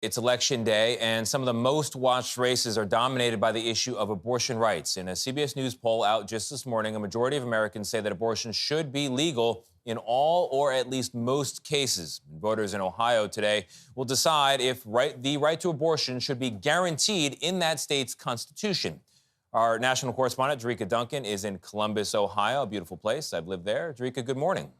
It's Election Day, and some of the most watched races are dominated by the issue of abortion rights. In a CBS News poll out just this morning, a majority of Americans say that abortion should be legal in all or at least most cases. Voters in Ohio today will decide if the right to abortion should be guaranteed in that state's constitution. Our national correspondent, Jerika Duncan, is in Columbus, Ohio, a beautiful place. I've lived there. Jerika, good morning.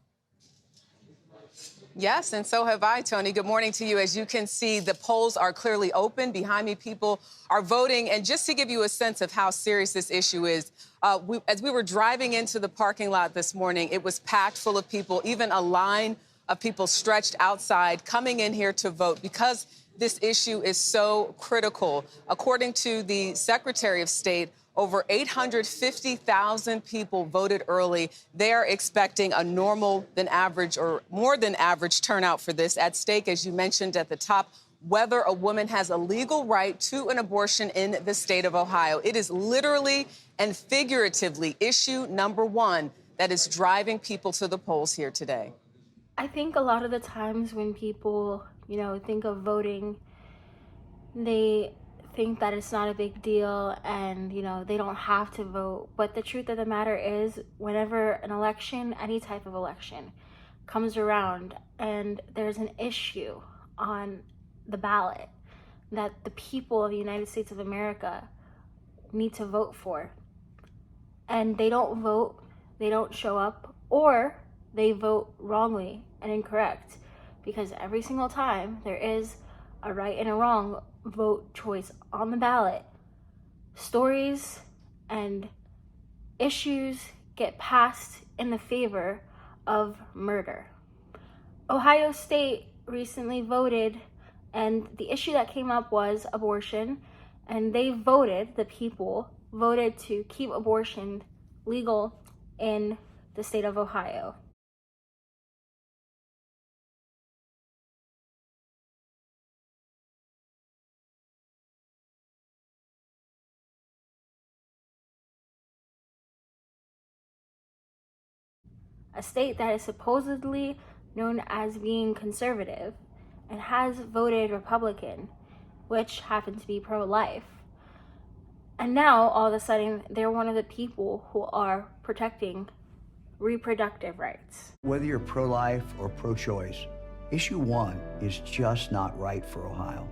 Yes, and so have I, Tony. Good morning to you. As you can see, the polls are clearly open. Behind me, people are voting. And just to give you a sense of how serious this issue is, as we were driving into the parking lot this morning, it was packed full of people, even a line of people stretched outside coming in here to vote because this issue is so critical. According to the Secretary of State, over 850,000 people voted early. They are expecting a normal than average or more than average turnout for this. At stake, as you mentioned at the top, whether a woman has a legal right to an abortion in the state of Ohio. It is literally and figuratively issue number one that is driving people to the polls here today. I think a lot of the times when people, think of voting, they think that it's not a big deal and, they don't have to vote. But the truth of the matter is, whenever an election, any type of election, comes around and there's an issue on the ballot that the people of the United States of America need to vote for, and they don't vote, they don't show up, or they vote wrongly and incorrect, because every single time there is a right and a wrong vote choice on the ballot, stories and issues get passed in the favor of murder. Ohio State recently voted, and the issue that came up was abortion, and the people voted to keep abortion legal in the state of Ohio. A state that is supposedly known as being conservative and has voted Republican, which happens to be pro-life. And now, all of a sudden, they're one of the people who are protecting reproductive rights. Whether you're pro-life or pro-choice, Issue 1 is just not right for Ohio.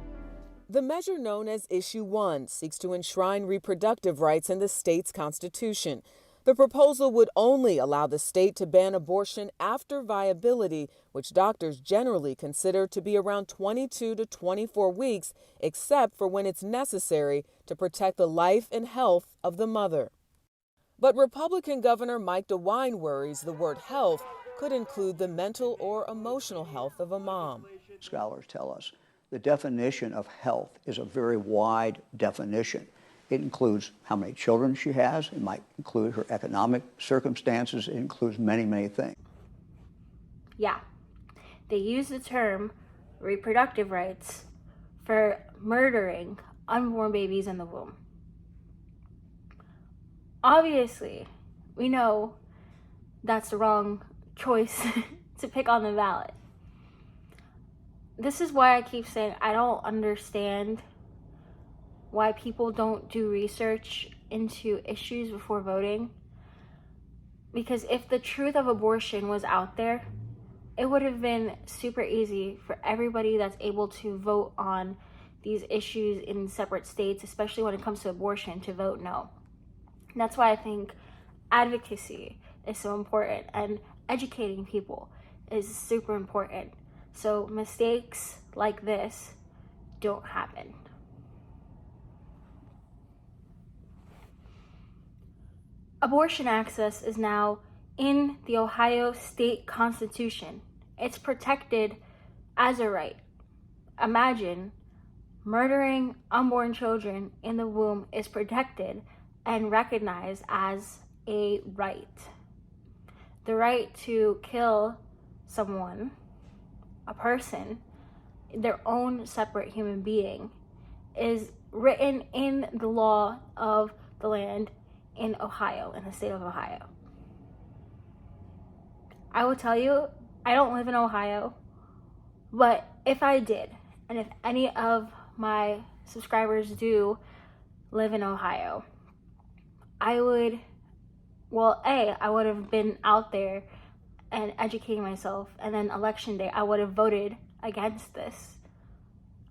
The measure known as Issue 1 seeks to enshrine reproductive rights in the state's constitution. The proposal would only allow the state to ban abortion after viability, which doctors generally consider to be around 22 to 24 weeks, except for when it's necessary to protect the life and health of the mother. But Republican Governor Mike DeWine worries the word health could include the mental or emotional health of a mom. Scholars tell us the definition of health is a very wide definition. It includes how many children she has. It might include her economic circumstances. It includes many, many things. Yeah, they use the term reproductive rights for murdering unborn babies in the womb. Obviously, we know that's the wrong choice to pick on the ballot. This is why I keep saying I don't understand why people don't do research into issues before voting. Because if the truth of abortion was out there, it would have been super easy for everybody that's able to vote on these issues in separate states, especially when it comes to abortion, to vote no. And that's why I think advocacy is so important, and educating people is super important, so mistakes like this don't happen. Abortion access is now in the Ohio State Constitution. It's protected as a right. Imagine murdering unborn children in the womb is protected and recognized as a right. The right to kill someone, a person, their own separate human being, is written in the law of the land in Ohio, in the state of Ohio. I will tell you, I don't live in Ohio, but if I did, And if any of my subscribers do live in Ohio, I would have been out there and educating myself, and then election day, I would have voted against this.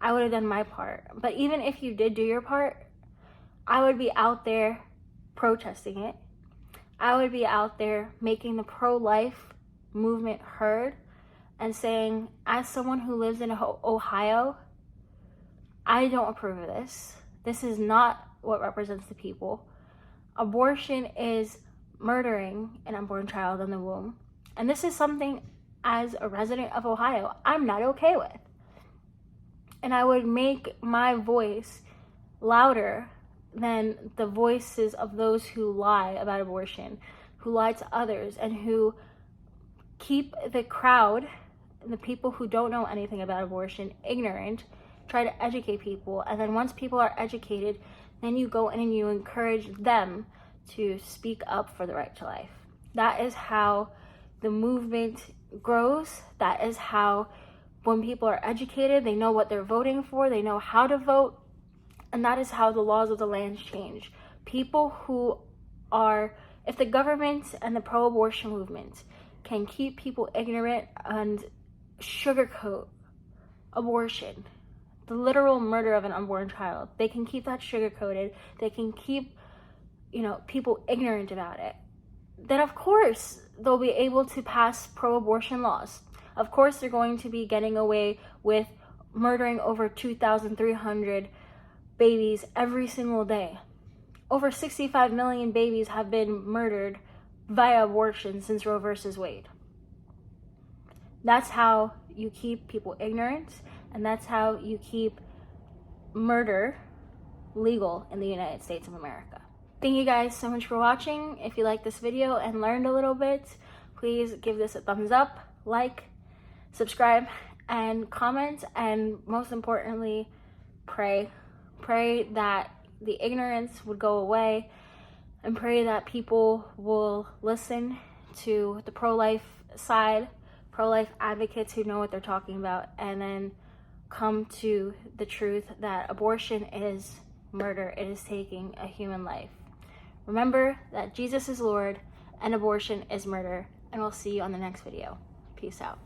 I would have done my part. But even if you did do your part, I would be out there protesting it. I would be out there making the pro-life movement heard and saying, as someone who lives in Ohio, I don't approve of this. This is not what represents the people. Abortion is murdering an unborn child in the womb. And this is something, as a resident of Ohio, I'm not okay with. And I would make my voice louder than the voices of those who lie about abortion, who lie to others, and who keep the crowd, the people who don't know anything about abortion, ignorant, try to educate people. And then once people are educated, then you go in and you encourage them to speak up for the right to life. That is how the movement grows. That is how, when people are educated, they know what they're voting for, they know how to vote, and that is how the laws of the land change. People who are, if the government and the pro-abortion movement can keep people ignorant and sugarcoat abortion, the literal murder of an unborn child, they can keep that sugar-coated, they can keep, people ignorant about it, then of course they'll be able to pass pro-abortion laws. Of course they're going to be getting away with murdering over 2,300 babies every single day. Over 65 million babies have been murdered via abortion since Roe versus Wade. That's how you keep people ignorant, and that's how you keep murder legal in the United States of America. Thank you guys so much for watching. If you liked this video and learned a little bit, please give this a thumbs up, like, subscribe, and comment, and most importantly, pray. Pray that the ignorance would go away, and pray that people will listen to the pro-life side, pro-life advocates who know what they're talking about, and then come to the truth that abortion is murder. It is taking a human life. Remember that Jesus is Lord and abortion is murder, and we'll see you on the next video. Peace out.